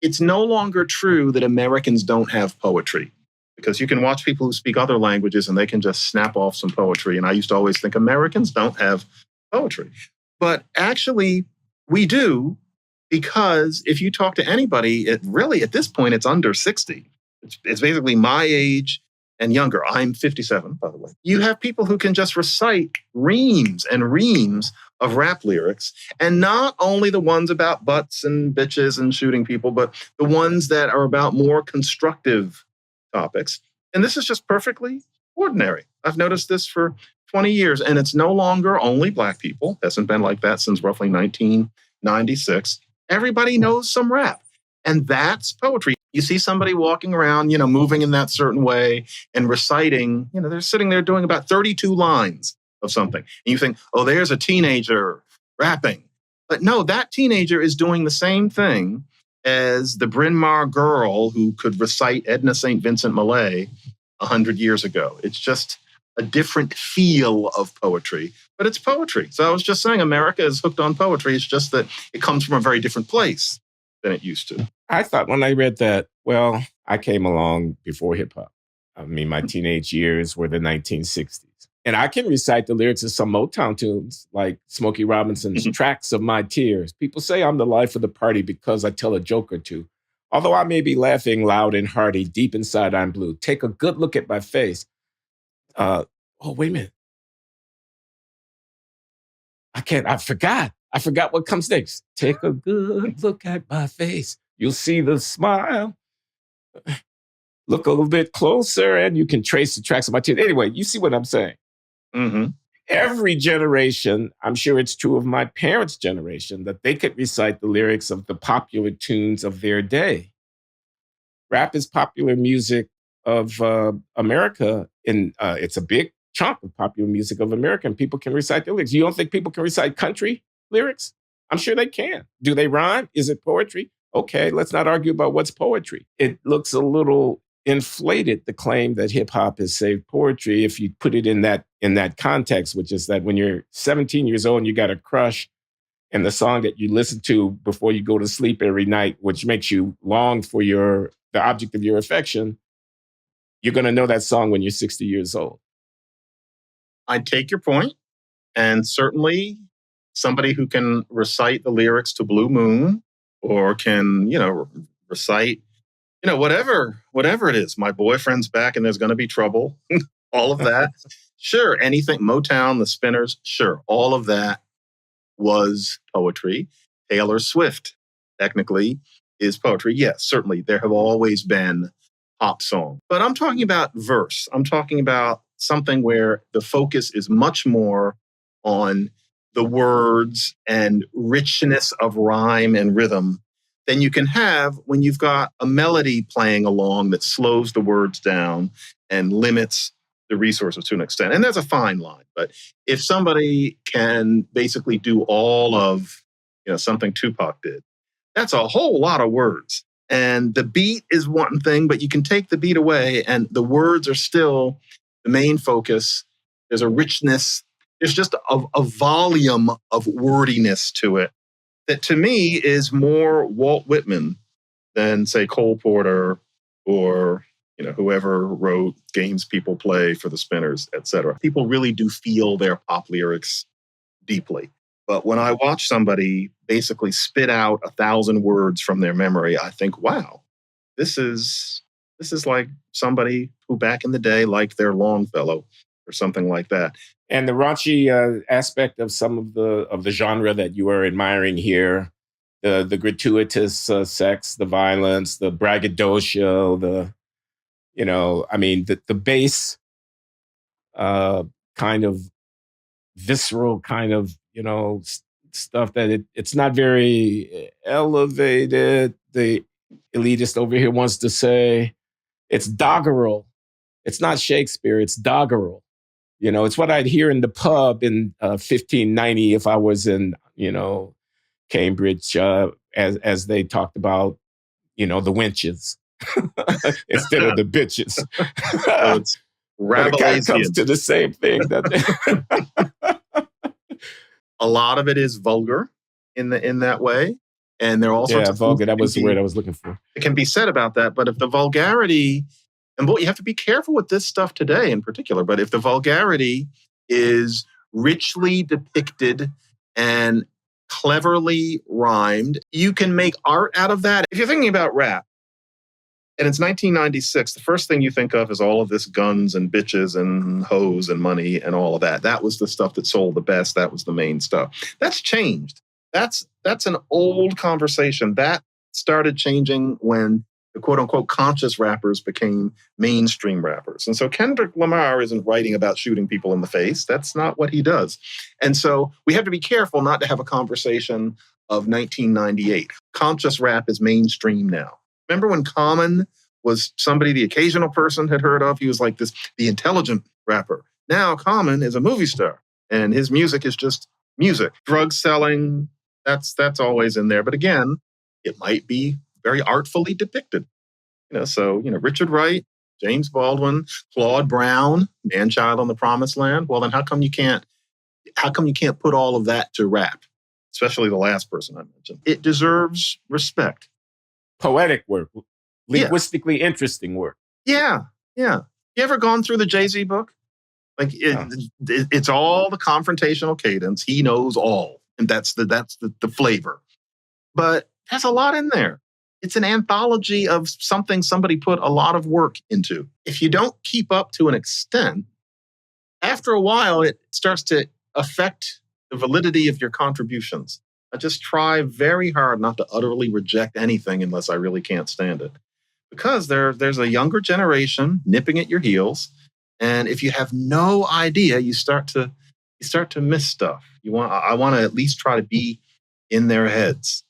it's no longer true that Americans don't have poetry, because you can watch people who speak other languages and they can just snap off some poetry. And I used to always think Americans don't have poetry. But actually, we do, because if you talk to anybody, it really, at this point, it's under 60. It's basically my age and younger. I'm 57, by the way. You have people who can just recite reams and reams of rap lyrics, and not only the ones about butts and bitches and shooting people, but the ones that are about more constructive topics. And this is just perfectly ordinary. I've noticed this for 20 years, and it's no longer only Black people. It hasn't been like that since roughly 1996. Everybody knows some rap, and that's poetry. You see somebody walking around, moving in that certain way and reciting, they're sitting there doing about 32 lines of something. And you think, oh, there's a teenager rapping. But no, that teenager is doing the same thing as the Bryn Mawr girl who could recite Edna St. Vincent Millay 100 years ago. It's just a different feel of poetry, but it's poetry. So I was just saying, America is hooked on poetry. It's just that it comes from a very different place than it used to. I thought when I read that, well, I came along before hip hop. I mean, my teenage years were the 1960s. And I can recite the lyrics of some Motown tunes, like Smokey Robinson's Tracks of My Tears. People say I'm the life of the party because I tell a joke or two. Although I may be laughing loud and hearty, deep inside I'm blue. Take a good look at my face. Oh, wait a minute. I forgot what comes next. Take a good look at my face. You'll see the smile. Look a little bit closer and you can trace the tracks of my tears. Anyway, you see what I'm saying? Mm-hmm. Every generation, I'm sure it's true of my parents' generation, that they could recite the lyrics of the popular tunes of their day. Rap is popular music of America, and it's a big chunk of popular music of America, and people can recite the lyrics. You don't think people can recite country lyrics? I'm sure they can. Do they rhyme? Is it poetry? Okay, let's not argue about what's poetry. It looks a little inflated, the claim that hip hop has saved poetry, if you put it in that context, which is that when you're 17 years old and you got a crush, and the song that you listen to before you go to sleep every night, which makes you long for the object of your affection, you're going to know that song when you're 60 years old. I take your point, and certainly somebody who can recite the lyrics to Blue Moon, or can, recite, whatever it is. My boyfriend's back and there's going to be trouble. All of that. Sure. Anything. Motown, the Spinners. Sure. All of that was poetry. Taylor Swift, technically, is poetry. Yes, certainly. There have always been pop songs. But I'm talking about verse. I'm talking about something where the focus is much more on the words and richness of rhyme and rhythm than you can have when you've got a melody playing along that slows the words down and limits the resources to an extent. And that's a fine line. But if somebody can basically do all of something Tupac did, that's a whole lot of words. And the beat is one thing, but you can take the beat away and the words are still the main focus. There's a richness. There's just a volume of wordiness to it that to me is more Walt Whitman than, say, Cole Porter or whoever wrote Games People Play for the Spinners, etc. People really do feel their pop lyrics deeply. But when I watch somebody basically spit out 1,000 words from their memory, I think, wow, this is like somebody who back in the day liked their Longfellow or something like that. And the raunchy aspect of some of the genre that you are admiring here, the gratuitous sex, the violence, the braggadocio, the base kind of visceral kind of, stuff that it's not very elevated. The elitist over here wants to say it's doggerel. It's not Shakespeare, it's doggerel. It's what I'd hear in the pub in 1590 if I was in, Cambridge, as they talked about, the wenches instead of the bitches. So it's but it kind of comes to the same thing. A lot of it is vulgar in that way. And there are all sorts Yeah, of things vulgar. That was the word I was looking for. that can be said about that. But if the vulgarity, and boy, you have to be careful with this stuff today in particular, but if the vulgarity is richly depicted and cleverly rhymed, you can make art out of that. If you're thinking about rap, and it's 1996, the first thing you think of is all of this guns and bitches and hoes and money and all of that. That was the stuff that sold the best. That was the main stuff. That's changed. That's an old conversation. That started changing when the quote unquote conscious rappers became mainstream rappers. And so Kendrick Lamar isn't writing about shooting people in the face. That's not what he does. And so we have to be careful not to have a conversation of 1998. Conscious rap is mainstream now. Remember when Common was somebody the occasional person had heard of? He was like the intelligent rapper. Now Common is a movie star and his music is just music. Drug selling, that's always in there. But again, it might be very artfully depicted. Richard Wright, James Baldwin, Claude Brown, Man-Child on the Promised Land. Well, then how come you can't put all of that to rap? Especially the last person I mentioned. It deserves respect. Poetic work, linguistically interesting work. Yeah. You ever gone through the Jay-Z book? Like it's all the confrontational cadence. He knows all, and that's the flavor. But there's a lot in there. It's an anthology of something somebody put a lot of work into. If you don't keep up to an extent, after a while, it starts to affect the validity of your contributions. I just try very hard not to utterly reject anything unless I really can't stand it. Because there's a younger generation nipping at your heels. And if you have no idea, you start to miss stuff. I want to at least try to be in their heads.